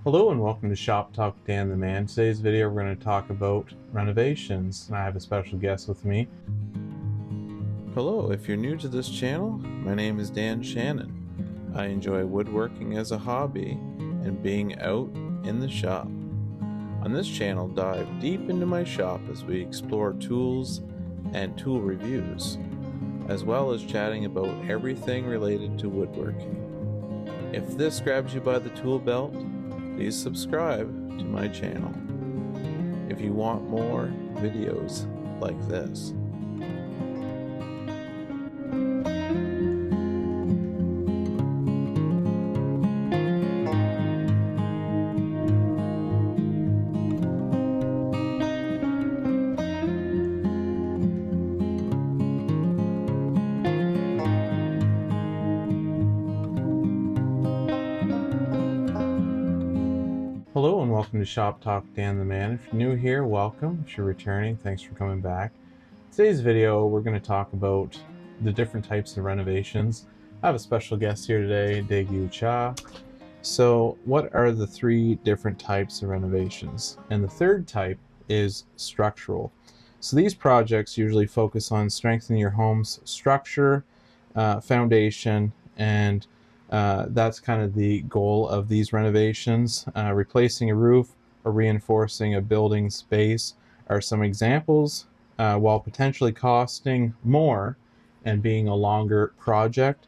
Hello and welcome to Shop Talk with Dan the Man. Today's video we're going to talk about renovations, and I have a special guest with me. Hello, if you're new to this channel, my name is Dan Shannon. I enjoy woodworking as a hobby and being out in the shop. On this channel, dive deep into my shop as we explore tools and tool reviews, as well as chatting about everything related to woodworking. If this grabs you by the tool belt, please subscribe to my channel if you want more videos like this. Hello and welcome to Shop Talk Dan the Man. If you're new here, welcome. If you're returning, thanks for coming back. Today's video, we're going to talk about the different types of renovations. I have a special guest here today, Daegu Cha. So what are the three different types of renovations? And the third type is structural. So these projects usually focus on strengthening your home's structure, foundation, and that's kind of the goal of these renovations. Replacing a roof or reinforcing a building's base are some examples, while potentially costing more and being a longer project.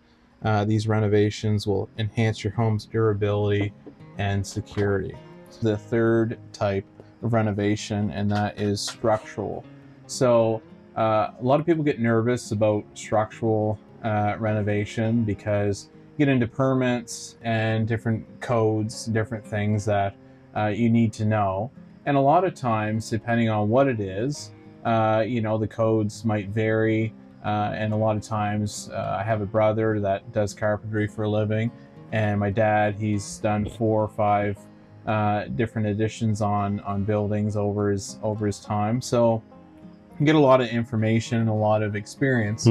These renovations will enhance your home's durability and security. The third type of renovation, and that is structural. So a lot of people get nervous about structural renovation because get into permits and different codes, different things that you need to know. And a lot of times, depending on what it is, the codes might vary. And a lot of times, I have a brother that does carpentry for a living, and my dad, he's done 4 or 5 different additions on buildings over his time. So you get a lot of information and a lot of experience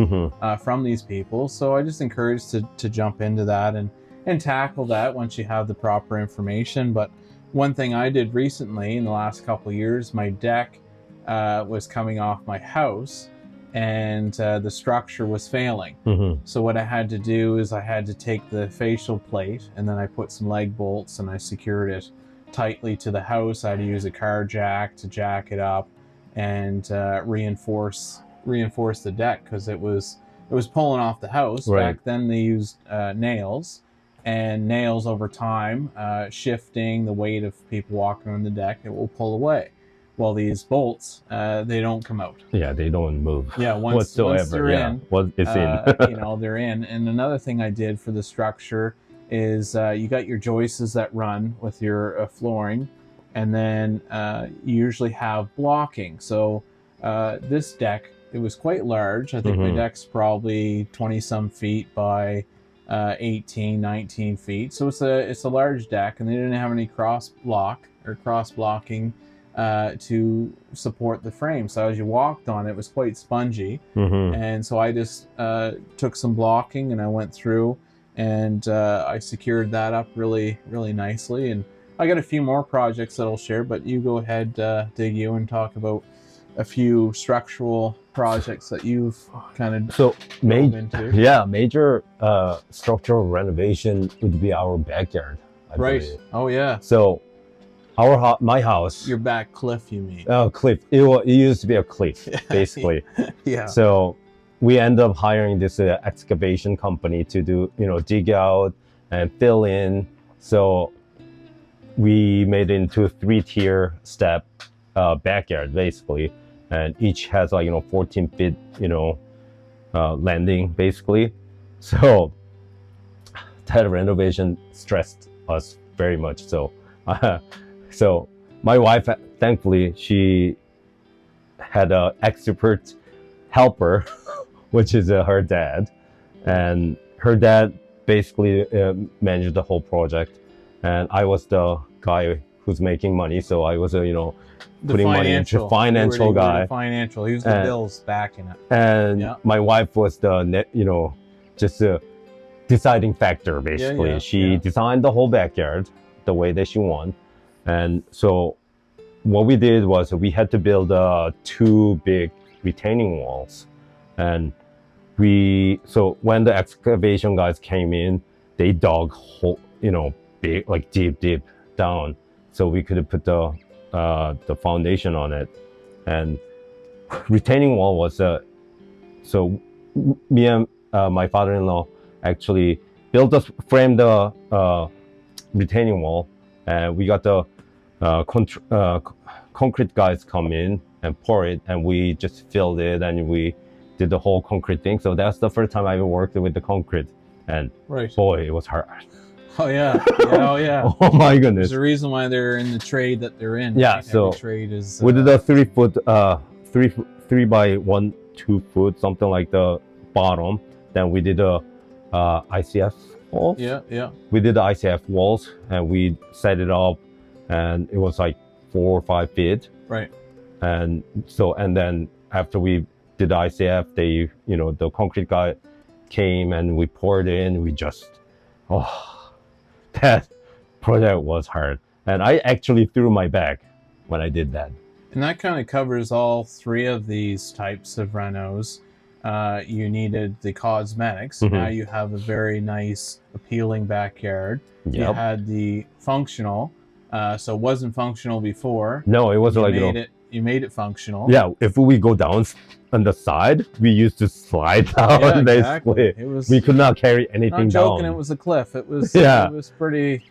from these people. So I just encourage to jump into that and tackle that once you have the proper information. But one thing I did recently in the last couple of years, my deck was coming off my house and the structure was failing. So what I had to do is I had to take the facial plate and then I put some leg bolts and I secured it tightly to the house. I had to use a car jack to jack it up and reinforce the deck because it was pulling off the house. Right. Back then they used nails, and nails over time, shifting the weight of people walking on the deck, it will pull away. Well, these bolts, they don't come out. Yeah, they don't move. Yeah, once they're in, they're in. And another thing I did for the structure is you got your joists that run with your flooring, and then you usually have blocking. So this deck, it was quite large. I think my deck's probably 20 some feet by 18, 19 feet. So it's a large deck, and they didn't have any cross blocking to support the frame. So as you walked on it was quite spongy. And so I just took some blocking and I went through and I secured that up really, really nicely. And I got a few more projects that I'll share, but you go ahead, Daegu, and talk about a few structural projects that you've kind of into. Yeah, major structural renovation would be our backyard. I believe. Oh yeah. So my house. Your back cliff, you mean? Oh, cliff. It used to be a cliff, basically. Yeah. So we end up hiring this excavation company to do, dig out and fill in. So we made it into a 3-tier step backyard, basically, and each has 14 feet landing, basically. So that renovation stressed us very much. So so my wife, thankfully, she had an expert helper which is her dad, and her dad basically managed the whole project, and I was the guy who's making money. So I was putting money into financial guy. Financial. He was the bills backing it. And my wife was the just a deciding factor, basically. She designed the whole backyard, the way that she want. And so what we did was we had to build 2 big retaining walls. And so when the excavation guys came in, they dug big, like deep down, so we could put the foundation on it. And retaining wall was so me and my father-in-law actually framed the retaining wall, and we got the concrete guys come in and pour it, and we just filled it, and we did the whole concrete thing. So that's the first time I ever worked with the concrete, and boy, it was hard. Oh yeah, oh yeah. Oh my goodness. There's a reason why they're in the trade that they're in. Yeah, right? so every trade is. We did a 3 foot, 3 by 1, 2 foot, something like the bottom. Then we did a ICF walls. Yeah. We did the ICF walls, and we set it up, and it was like 4 or 5 feet. Right. And then after we did the ICF, the concrete guy came and we poured in. That project was hard, and I actually threw my bag when I did that. And that kind of covers all 3 of these types of renos. You needed the cosmetics. Now you have a very nice, appealing backyard. Yep. You had the functional. So it wasn't functional before. No, it wasn't you made it functional. Yeah, if we go down on the side, we used to slide down. Yeah, basically. Exactly. We could not carry anything not joking, down. It was a cliff. It was Yeah. It was pretty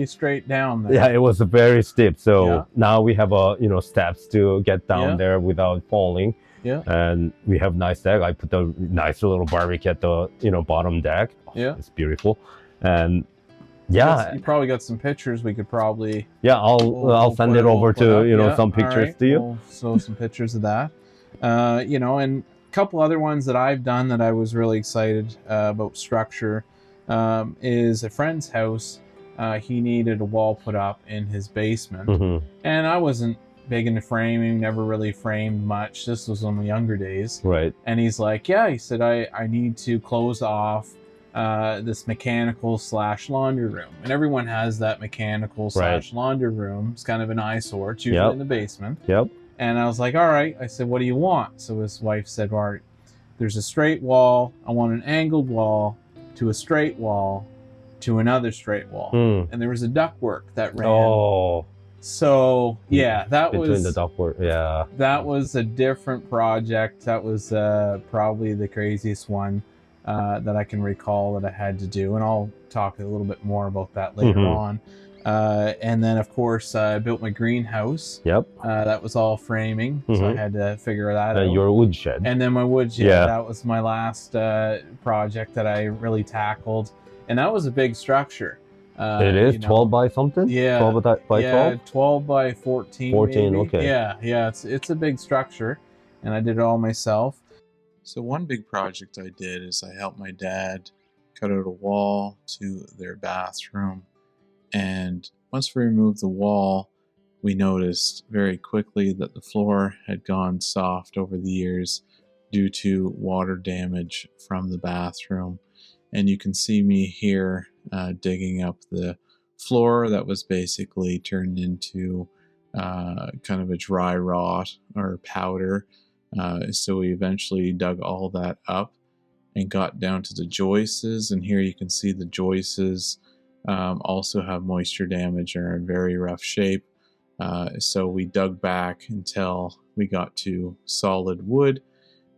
straight down there. Yeah, it was very steep. So Yeah. now we have steps to get down there without falling. Yeah. And we have nice deck. I put a nice little barbecue at the bottom deck. Yeah. It's beautiful. And yeah, you probably got some pictures. We could probably I'll send it over to some pictures to you. We'll show some pictures of that. And a couple other ones that I've done that I was really excited about structure is a friend's house. He needed a wall put up in his basement, and I wasn't big into framing, never really framed much. This was in the younger days. Right. And he's like, he said, I need to close off this mechanical / laundry room. And everyone has that mechanical / laundry room. It's kind of an eyesore. It's usually in the basement. Yep. And I was like, all right. I said, what do you want? So his wife said, all right, there's a straight wall. I want an angled wall to a straight wall to another straight wall. And there was a ductwork that ran. Oh. So yeah, that between was the ductwork. Yeah. That was a different project. That was probably the craziest one that I can recall that I had to do, and I'll talk a little bit more about that later on. And then of course I built my greenhouse. Yep. That was all framing, so I had to figure that out. Your woodshed. And then my woodshed. Yeah. That was my last project that I really tackled, and that was a big structure. It is 12 by something? Yeah. 12 by 12? Yeah, 12 by 14. 14, maybe. okay. Yeah, it's a big structure, and I did it all myself. So one big project I did is I helped my dad cut out a wall to their bathroom, and once we removed the wall, we noticed very quickly that the floor had gone soft over the years due to water damage from the bathroom. And you can see me here digging up the floor that was basically turned into kind of a dry rot or powder. So we eventually dug all that up and got down to the joists. And here you can see the joists also have moisture damage and are in very rough shape. So we dug back until we got to solid wood,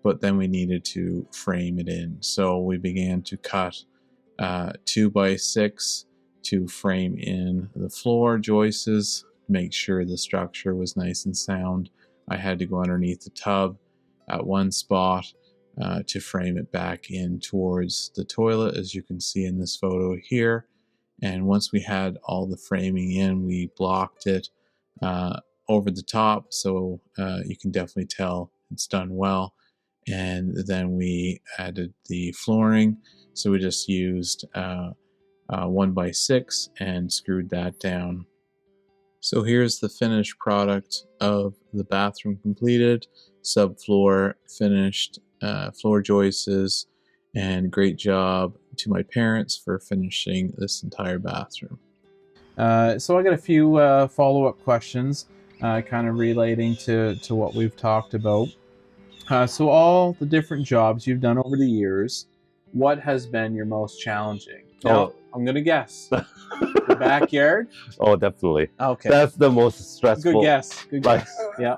but then we needed to frame it in. So we began to cut 2 by 6 to frame in the floor joists, make sure the structure was nice and sound. I had to go underneath the tub at one spot to frame it back in towards the toilet, as you can see in this photo here. And once we had all the framing in, we blocked it over the top, so you can definitely tell it's done well. And then we added the flooring, so we just used 1 by 6 and screwed that down. So here's the finished product of the bathroom completed, subfloor finished, floor joists, and great job to my parents for finishing this entire bathroom. So I got a few follow-up questions, kind of relating to what we've talked about. So all the different jobs you've done over the years, what has been your most challenging? Now, I'm gonna guess. The backyard? Oh, definitely. Okay. That's the most stressful. Good guess. Good Like, guess. Yeah.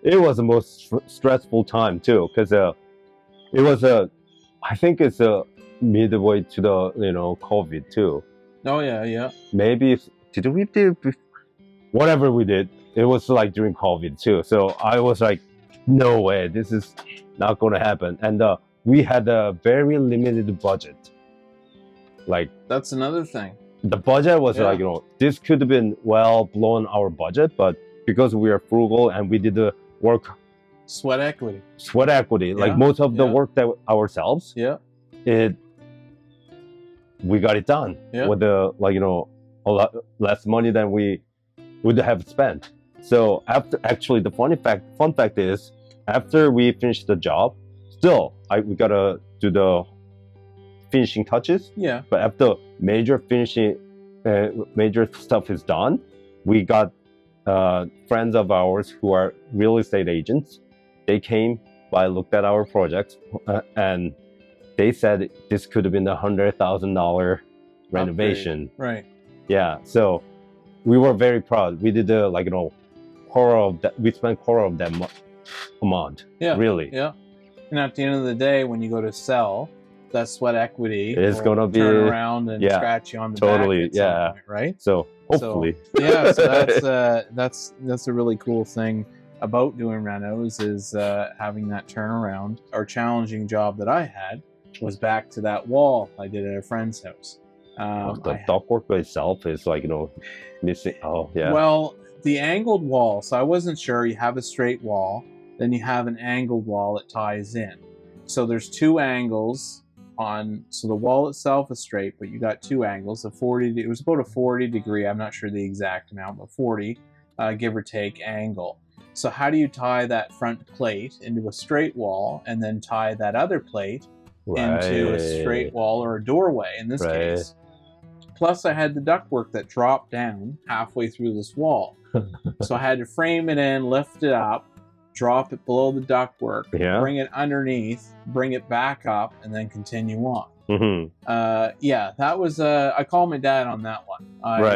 it was the most stressful time too, because it was I think it's midway to the COVID too. Oh yeah, yeah. Maybe did we do whatever we did? It was like during COVID too. So I was like, no way, this is not going to happen. And we had a very limited budget. Like, That's another thing. the budget was Yeah. like, this could have been well blown our budget, but because we are frugal and we did the work, Sweat equity. like Yeah, most of the yeah. work that ourselves, Yeah. we got it done Yeah. with a lot less money than we would have spent. So after, actually, the fun fact is, after we finished the job, still we gotta do the finishing touches. Yeah. But after major stuff is done, we got friends of ours who are real estate agents. They came by, looked at our projects, and they said this could have been $100,000 renovation. Right. Yeah, so we were very proud. We did quarter of that. We spent quarter of that amount. Yeah. Really. Yeah. And at the end of the day, when you go to sell, that sweat equity It's will gonna be turn around and scratch you on the totally, back at some yeah. point, right? So hopefully. So that's a really cool thing about doing renos, is having that turnaround. Our challenging job that I had was back to that wall I did at a friend's house. The ductwork by itself is missing. Oh yeah. Well, the angled wall. So I wasn't sure. You have a straight wall, then you have an angled wall that ties in. So there's two angles on. So the wall itself is straight, but you got two angles. It was about a 40 degree. I'm not sure the exact amount, but 40, give or take, angle. So how do you tie that front plate into a straight wall and then tie that other plate into a straight wall, or a doorway in this case? Plus, I had the ductwork that dropped down halfway through this wall. So I had to frame it in, lift it up, drop it below the ductwork, bring it underneath, bring it back up, and then continue on. Yeah, that was I called my dad on that one.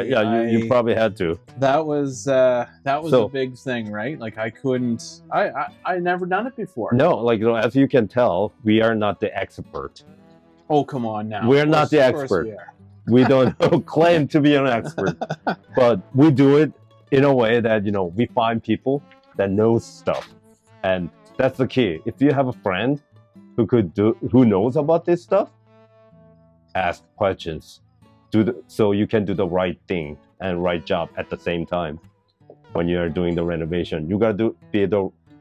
You probably had to. That was a big thing, right? Like I never done it before. No, as you can tell, we are not the expert. Oh, come on now. We're not the expert. We don't claim to be an expert, but we do it in a way that we find people that knows stuff, and that's the key. If you have a friend who knows about this stuff, ask questions, so you can do the right thing and right job at the same time. When you are doing the renovation, you gotta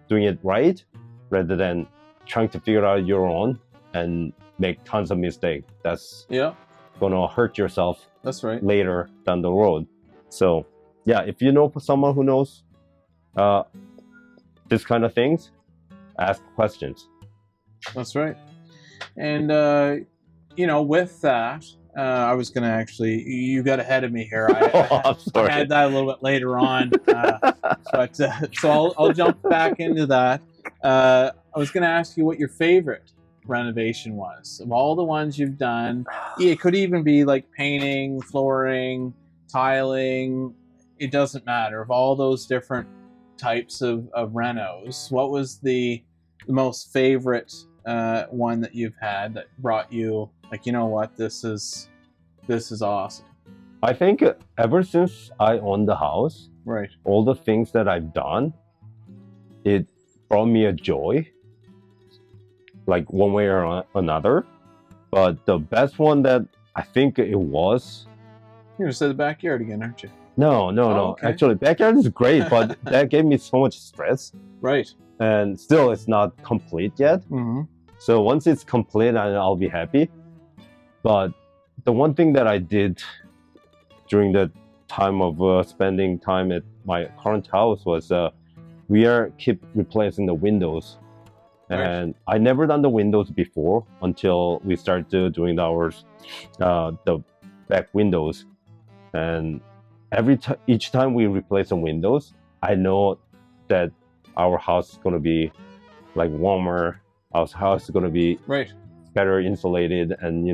doing it right, rather than trying to figure out your own and make tons of mistakes. That's gonna hurt yourself. That's right. Later down the road. So yeah, if you know someone who knows this kind of things, ask questions. That's right. And with that, I was going to actually, you got ahead of me here. I'm sorry. I had that a little bit later on, but so I'll jump back into that. I was going to ask you what your favorite renovation was of all the ones you've done. It could even be like painting, flooring, tiling. It doesn't matter. Of all those different types of renos, what was the most favorite one that you've had that brought you like, you know what, this is awesome? I think ever since I owned the house, right, all the things that I've done, it brought me a joy, like one way or another. But the best one that I think it was, you're gonna say the backyard again, aren't you? No. Okay. Actually, backyard is great, but that gave me so much stress. Right. And still, it's not complete yet. Mm-hmm. So once it's complete, I'll be happy. But the one thing that I did during the time of spending time at my current house was we keep replacing the windows. Right. And I never done the windows before until we started doing the back windows. And each time we replace some windows, I know that our house is gonna be like warmer. Our house is gonna be Right. better insulated and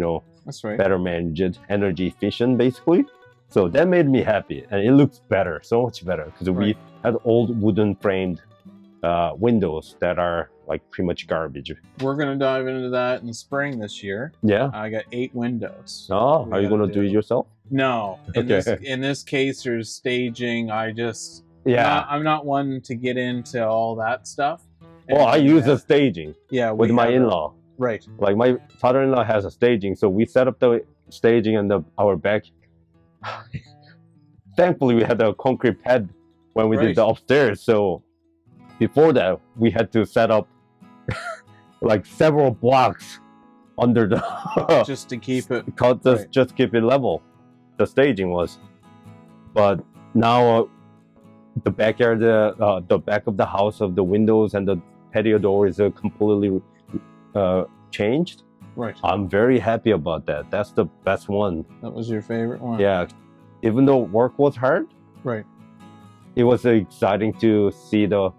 That's right. better managed, energy efficient, basically. So that made me happy, and it looks better, so much better, because we Right. had old wooden framed windows that are like pretty much garbage. We're gonna dive into that in the spring this year. Yeah. I got 8 windows. Oh, we are you gotta gonna do it do. yourself? No. Okay. In this case, there's staging. Yeah. I'm not one to get into all that stuff. Well, I And, use a staging we with my have in-law. Right. Like my father-in-law has a staging, so we set up the staging and our back. Thankfully, we had a concrete pad when we did the upstairs. So before that, we had to set up like several blocks under the Just to keep it. just keep it level. The staging was, but now the backyard, the back of the house, of the windows and the patio door is completely changed. Right. I'm very happy about that. That's the best one. That was your favorite one. Yeah, even though work was hard, Right. it was exciting to see the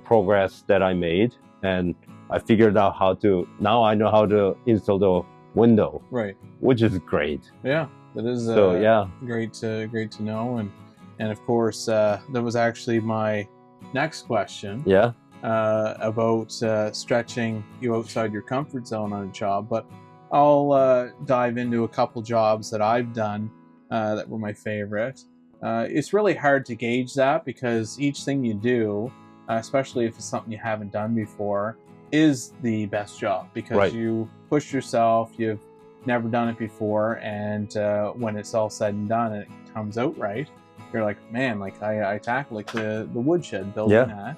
progress that I made, and I figured out now I know how to install the window, Right. which is great. Yeah. That is So yeah, great to know, and of course that was actually my next question. yeah, About stretching you outside your comfort zone on a job, but I'll dive into a couple jobs that I've done that were my favorite. It's really hard to gauge that, because each thing you do, especially if it's something you haven't done before, is the best job, because you push yourself, you've never done it before, and when it's all said and done and it comes out right, you're like, man, like I tackled like the woodshed building that.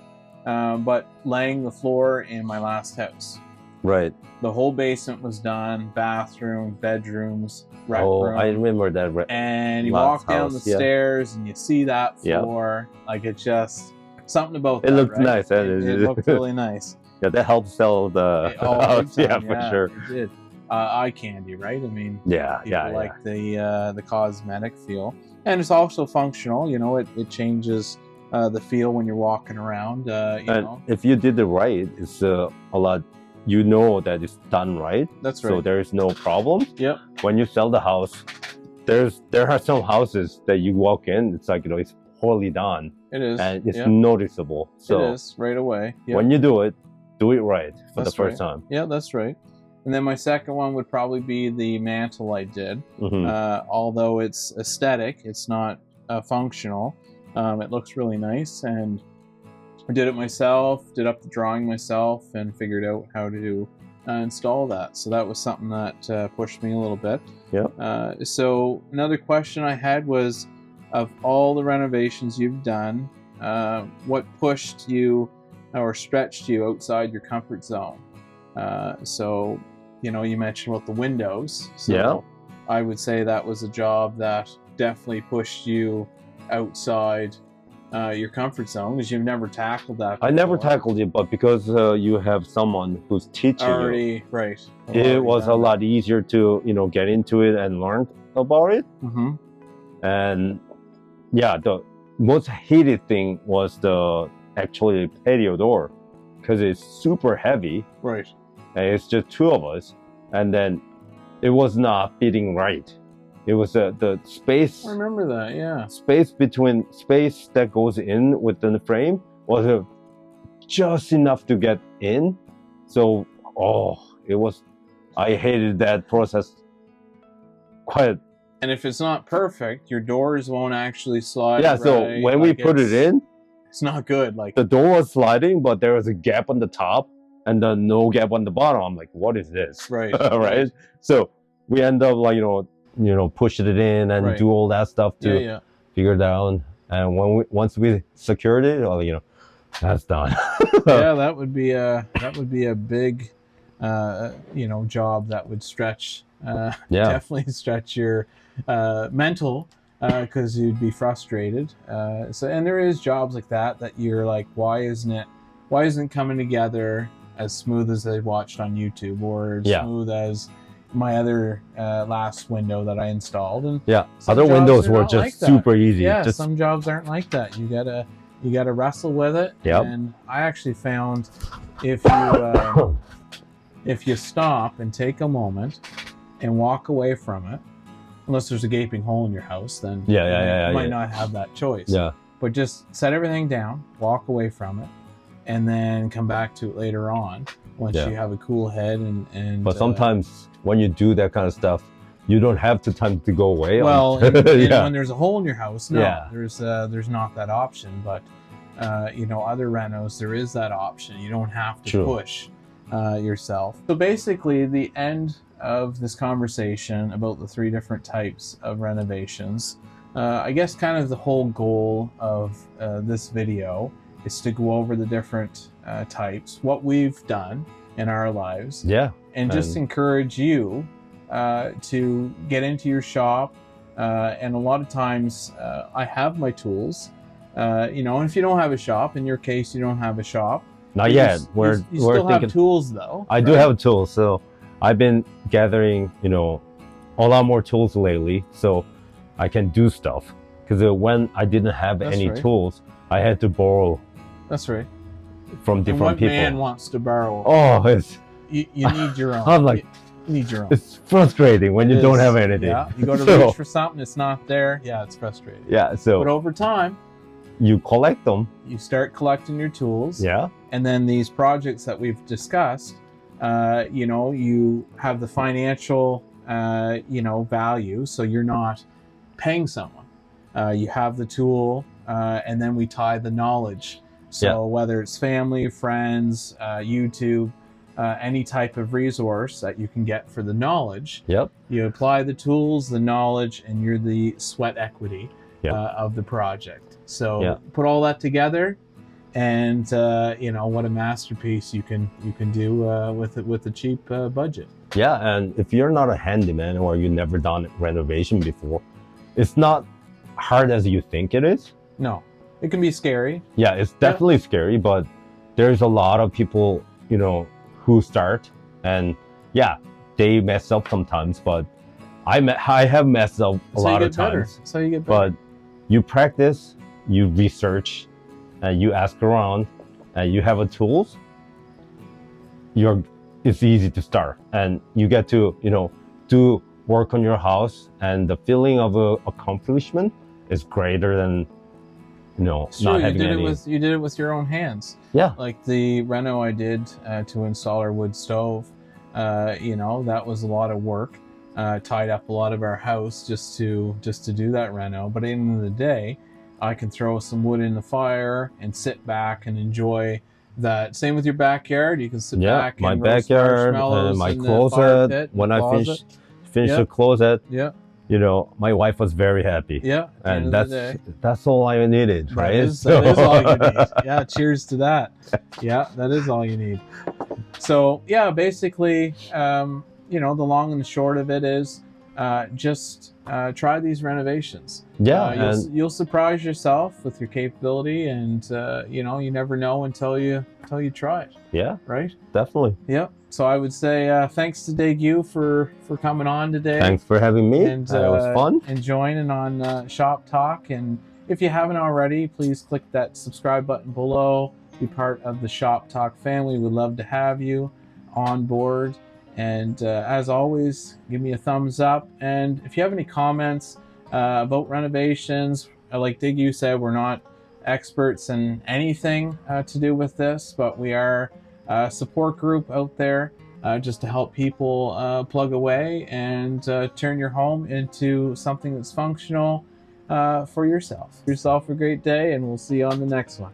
But laying the floor in my last house, right. the whole basement was done, bathroom, bedrooms, rec room. I remember that. And you last walk down house, the stairs and you see that Yeah. floor. Like, it's just something about It that, looked right? nice. It looked really nice. Yeah, that helped sell the house. Big Yeah, time, for sure. It did. Eye candy, right? I mean, Yeah, people yeah, like the cosmetic feel, and it's also functional. It changes the feel when you're walking around. And if you did it right, it's a lot. You know that it's done right. That's right. So there is no problem. Yep. When you sell the house, there are some houses that you walk in, it's like it's poorly done. It is. And it's noticeable. So it is right away. Yep. when you do it right for the first time. Yeah, that's right. And then my second one would probably be the mantle I did. Although it's aesthetic, it's not functional. It looks really nice, and I did it myself, did up the drawing myself, and figured out how to install that. So that was something that pushed me a little bit. Yeah. So another question I had was, of all the renovations you've done, what pushed you or stretched you outside your comfort zone? So, you mentioned about the windows. So I would say that was a job that definitely pushed you outside your comfort zone, because you've never tackled that before. I never tackled it, but because you have someone who's teaching you, right, it was a lot easier to get into it and learn about it. And yeah, the most hated thing was the actually patio door, because it's super heavy. Right. And it's just two of us, and then it was not fitting right. It was the space. I remember that. Yeah. Space that goes in within the frame was just enough to get in. So I hated that process quite. And if it's not perfect, your doors won't actually slide. Yeah. So when we put it in, it's not good. Like, the door was sliding, but there was a gap on the top and then no gap on the bottom. I'm like, what is this? Right. Right. So we end up like pushing it in and do all that stuff to figure it out. And once we secured it, that's done. Yeah, that would be a big job that would stretch. Definitely stretch your mental, because you'd be frustrated. And there is jobs like that you're like, why isn't it coming together as smooth as they watched on YouTube, or as smooth as my other last window that I installed. And Yeah, some other jobs windows are were not just like that. super easy. Yeah, Just, some jobs aren't like that. You gotta wrestle with it. Yep. And I actually found if you stop and take a moment and walk away from it, unless there's a gaping hole in your house, then you might not have that choice. Yeah. But just set everything down, walk away from it, and then come back to it later on once you have a cool head. And but sometimes when you do that kind of stuff, you don't have the time to go away. Well, and when there's a hole in your house, no, Yeah. there's not that option. But other renos, there is that option. You don't have to True. push yourself. So basically, the end of this conversation about the 3 different types of renovations, I guess kind of the whole goal of this video is to go over the different types, what we've done in our lives, and just encourage you to get into your shop. And a lot of times I have my tools, and if you don't have a shop, in your case, you don't have a shop. Not yet. You still have tools though. I do have tools, so I've been gathering, a lot more tools lately, so I can do stuff. Because when I didn't have any tools, I had to borrow. That's right. From different people. What man wants to borrow? Oh, you need your own. I'm like, you need your own. It's frustrating when you don't have anything. Yeah, you go to reach for something, it's not there. Yeah, it's frustrating. Yeah, so. But over time, you collect them. You start collecting your tools. Yeah. And then these projects that we've discussed, you have the financial, value. So you're not paying someone. You have the tool, and then we tie the knowledge. So whether it's family, friends, YouTube, any type of resource that you can get for the knowledge, you apply the tools, the knowledge, and you're the sweat equity of the project. So put all that together, and what a masterpiece you can do with a cheap budget. Yeah, and if you're not a handyman or you've never done renovation before, it's not hard as you think it is. No, it can be scary. Yeah, it's definitely scary, but there's a lot of people, who start, and they mess up sometimes, but I have messed up a lot of times. So you get better. But you practice, you research, and you ask around, and you have a tools. It's easy to start, and you get to do work on your house, and the feeling of accomplishment is greater than not having any. You did it with your own hands. Yeah. Like the reno I did to install our wood stove. That was a lot of work. Tied up a lot of our house just to do that reno. But at the end of the day, I can throw some wood in the fire and sit back and enjoy that. Same with your backyard. You can sit back my and roast backyard, marshmallows my in the fire pit, when I finish the closet. Yeah. My wife was very happy. Yeah. And that's all I needed, right? That is all you need. Yeah, cheers to that. Yeah, that is all you need. So basically, the long and the short of it is just try these renovations. Yeah. You'll surprise yourself with your capability, and you never know until you try it. Yeah. Right? Definitely. Yeah. So I would say thanks to Daegu for coming on today. Thanks for having me. And, it was fun. And joining on Shop Talk. And if you haven't already, please click that subscribe button below. Be part of the Shop Talk family. We'd love to have you on board. And as always, give me a thumbs up. And if you have any comments about renovations, like Daegu said, we're not experts in anything to do with this, but we are a support group out there just to help people plug away and turn your home into something that's functional for yourself. Have yourself a great day, and we'll see you on the next one.